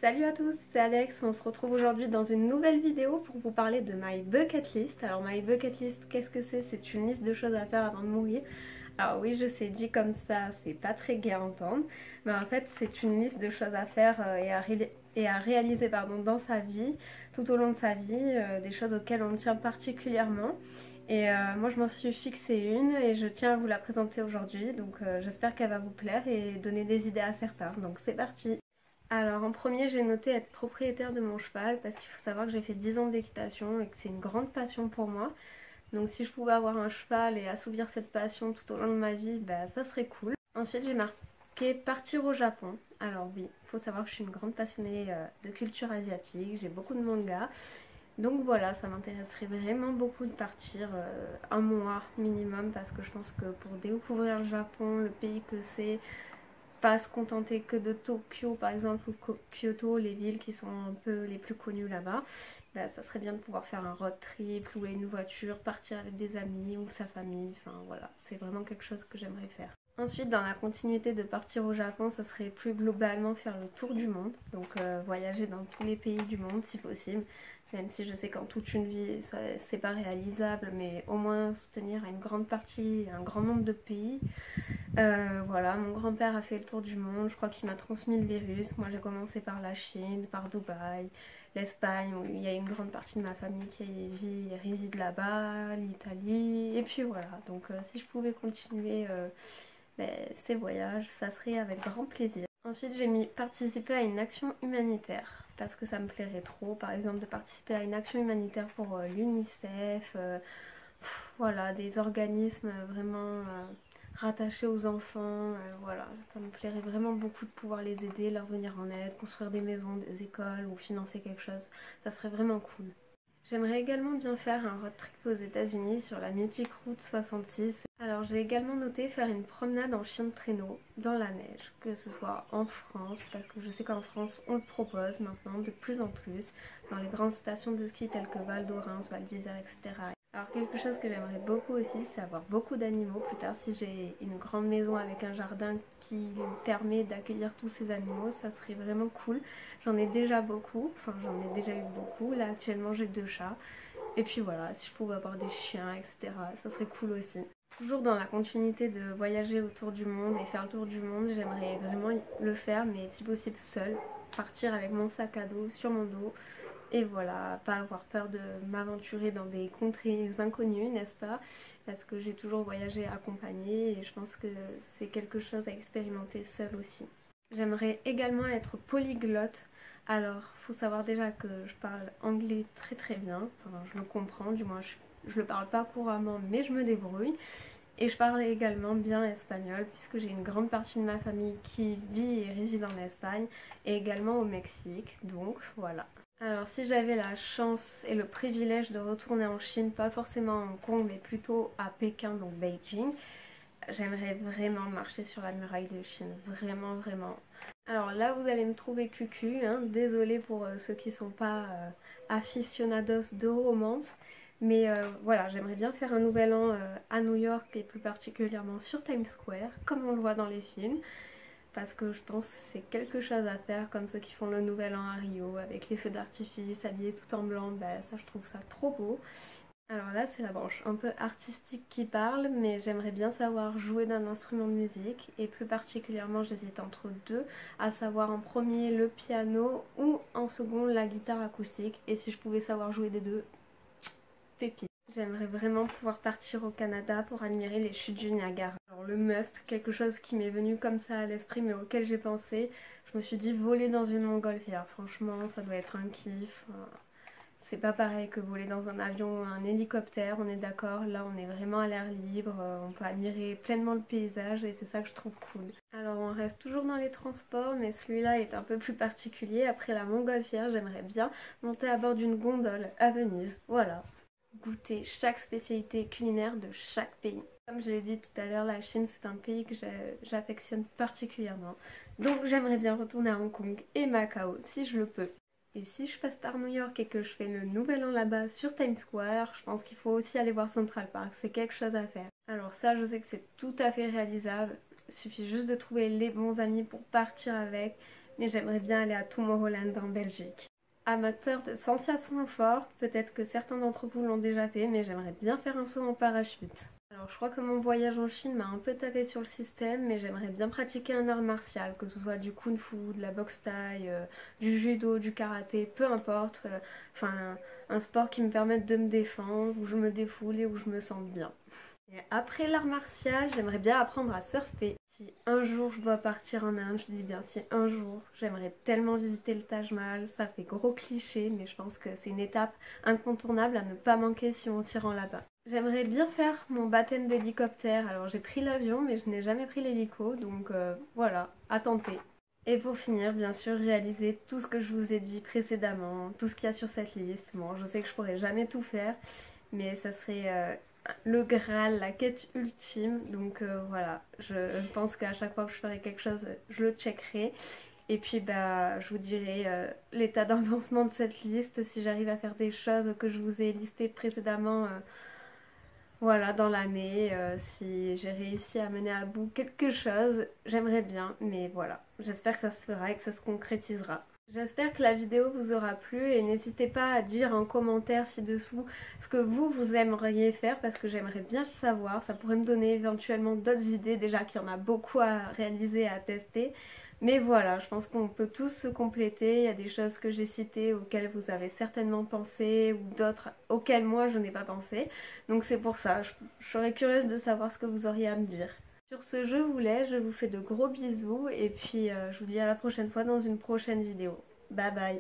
Salut à tous, c'est Alex, on se retrouve aujourd'hui dans une nouvelle vidéo pour vous parler de My Bucket List. Alors My Bucket List, qu'est-ce que c'est? C'est une liste de choses à faire avant de mourir. Alors oui, je sais, dit comme ça, c'est pas très gai à entendre, mais en fait c'est une liste de choses à faire et à réaliser dans sa vie, tout au long de sa vie, des choses auxquelles on tient particulièrement. Et moi je m'en suis fixé une et je tiens à vous la présenter aujourd'hui, donc j'espère qu'elle va vous plaire et donner des idées à certains. Donc c'est parti! Alors en premier j'ai noté être propriétaire de mon cheval parce qu'il faut savoir que j'ai fait 10 ans d'équitation et que c'est une grande passion pour moi. Donc si je pouvais avoir un cheval et assouvir cette passion tout au long de ma vie, bah, ça serait cool. Ensuite j'ai marqué partir au Japon. Alors oui, il faut savoir que je suis une grande passionnée de culture asiatique, j'ai beaucoup de mangas. Donc voilà, ça m'intéresserait vraiment beaucoup de partir un mois minimum parce que je pense que pour découvrir le Japon, le pays que c'est, pas se contenter que de Tokyo par exemple ou Kyoto, les villes qui sont un peu les plus connues là-bas, bah, ça serait bien de pouvoir faire un road trip, louer une voiture, partir avec des amis ou sa famille, enfin voilà, c'est vraiment quelque chose que j'aimerais faire. Ensuite, dans la continuité de partir au Japon, ça serait plus globalement faire le tour du monde, donc voyager dans tous les pays du monde si possible, même si je sais qu'en toute une vie c'est pas réalisable, mais au moins se tenir à une grande partie, un grand nombre de pays. Voilà, mon grand-père a fait le tour du monde, je crois qu'il m'a transmis le virus. Moi j'ai commencé par la Chine, par Dubaï, l'Espagne, où il y a une grande partie de ma famille qui vit et réside là-bas, l'Italie, et puis voilà. Donc si je pouvais continuer ces voyages, ça serait avec grand plaisir. Ensuite j'ai mis participer à une action humanitaire, parce que ça me plairait trop, par exemple de participer à une action humanitaire pour l'UNICEF, voilà, des organismes vraiment rattachés aux enfants, voilà, ça me plairait vraiment beaucoup de pouvoir les aider, leur venir en aide, construire des maisons, des écoles ou financer quelque chose, ça serait vraiment cool. J'aimerais également bien faire un road trip aux États-Unis sur la mythique route 66. Alors j'ai également noté faire une promenade en chien de traîneau dans la neige, que ce soit en France, parce que je sais qu'en France on le propose maintenant de plus en plus dans les grandes stations de ski telles que Val d'Orens, Val d'Isère, etc. Alors quelque chose que j'aimerais beaucoup aussi, c'est avoir beaucoup d'animaux plus tard. Si j'ai une grande maison avec un jardin qui me permet d'accueillir tous ces animaux, ça serait vraiment cool. J'en ai déjà beaucoup, enfin j'en ai déjà eu beaucoup. Là actuellement j'ai 2 chats. Et puis voilà, si je pouvais avoir des chiens, etc., ça serait cool aussi. Toujours dans la continuité de voyager autour du monde et faire le tour du monde, j'aimerais vraiment le faire, mais si possible seule. Partir avec mon sac à dos sur mon dos. Et voilà, pas avoir peur de m'aventurer dans des contrées inconnues, n'est-ce pas? Parce que j'ai toujours voyagé accompagnée et je pense que c'est quelque chose à expérimenter seule aussi. J'aimerais également être polyglotte. Alors, faut savoir déjà que je parle anglais très très bien. Enfin, je le comprends, du moins je le parle pas couramment, mais je me débrouille. Et je parle également bien espagnol puisque j'ai une grande partie de ma famille qui vit et réside en Espagne et également au Mexique. Donc voilà. Alors si j'avais la chance et le privilège de retourner en Chine, pas forcément à Hong Kong mais plutôt à Pékin, donc Beijing, j'aimerais vraiment marcher sur la muraille de Chine, vraiment vraiment. Alors là vous allez me trouver cucu, hein, désolée pour ceux qui sont pas aficionados de romance, mais voilà, j'aimerais bien faire un nouvel an à New York et plus particulièrement sur Times Square, comme on le voit dans les films. Parce que je pense que c'est quelque chose à faire comme ceux qui font le nouvel an à Rio avec les feux d'artifice habillés tout en blanc, bah ça je trouve ça trop beau. Alors là c'est la branche un peu artistique qui parle, mais j'aimerais bien savoir jouer d'un instrument de musique et plus particulièrement j'hésite entre deux, à savoir en premier le piano ou en second la guitare acoustique, et si je pouvais savoir jouer des deux, pépite. J'aimerais vraiment pouvoir partir au Canada pour admirer les chutes du Niagara. Alors le must, quelque chose qui m'est venu comme ça à l'esprit mais auquel j'ai pensé, je me suis dit voler dans une montgolfière. Franchement ça doit être un kiff. C'est pas pareil que voler dans un avion ou un hélicoptère, on est d'accord, là on est vraiment à l'air libre, on peut admirer pleinement le paysage et c'est ça que je trouve cool. Alors on reste toujours dans les transports mais celui-là est un peu plus particulier. Après la montgolfière, j'aimerais bien monter à bord d'une gondole à Venise, voilà. Goûter chaque spécialité culinaire de chaque pays. Comme je l'ai dit tout à l'heure, la Chine c'est un pays que j'affectionne particulièrement. Donc j'aimerais bien retourner à Hong Kong et Macao si je le peux. Et si je passe par New York et que je fais le nouvel an là-bas sur Times Square, je pense qu'il faut aussi aller voir Central Park, c'est quelque chose à faire. Alors ça je sais que c'est tout à fait réalisable, il suffit juste de trouver les bons amis pour partir avec. mais j'aimerais bien aller à Tomorrowland en Belgique. Amateur de sensations fortes, peut-être que certains d'entre vous l'ont déjà fait, mais j'aimerais bien faire un saut en parachute. Alors je crois que mon voyage en Chine m'a un peu tapé sur le système, mais j'aimerais bien pratiquer un art martial, que ce soit du kung-fu, de la boxe thaï, du judo, du karaté, peu importe. Enfin, un sport qui me permette de me défendre, où je me défoule et où je me sens bien. Et après l'art martial, j'aimerais bien apprendre à surfer. Si un jour je dois partir en Inde, je dis bien si un jour, j'aimerais tellement visiter le Taj Mahal. Ça fait gros cliché, mais je pense que c'est une étape incontournable à ne pas manquer si on s'y rend là-bas. J'aimerais bien faire mon baptême d'hélicoptère. Alors j'ai pris l'avion, mais je n'ai jamais pris l'hélico, donc voilà, à tenter. Et pour finir, bien sûr, réaliser tout ce que je vous ai dit précédemment, tout ce qu'il y a sur cette liste. Bon, je sais que je pourrais jamais tout faire, mais ça serait le Graal, la quête ultime. Donc voilà, je pense qu'à chaque fois que je ferai quelque chose, je le checkerai. Et puis bah, je vous dirai l'état d'avancement de cette liste, si j'arrive à faire des choses que je vous ai listées précédemment voilà, dans l'année. Si j'ai réussi à mener à bout quelque chose, j'aimerais bien, mais voilà, j'espère que ça se fera et que ça se concrétisera. J'espère que la vidéo vous aura plu et n'hésitez pas à dire en commentaire ci-dessous ce que vous aimeriez faire parce que j'aimerais bien le savoir. Ça pourrait me donner éventuellement d'autres idées, déjà qu'il y en a beaucoup à réaliser, à tester. Mais voilà, je pense qu'on peut tous se compléter. Il y a des choses que j'ai citées auxquelles vous avez certainement pensé ou d'autres auxquelles moi je n'ai pas pensé. Donc c'est pour ça, je serais curieuse de savoir ce que vous auriez à me dire. Sur ce, je vous laisse, je vous fais de gros bisous et puis je vous dis à la prochaine fois dans une prochaine vidéo. Bye bye!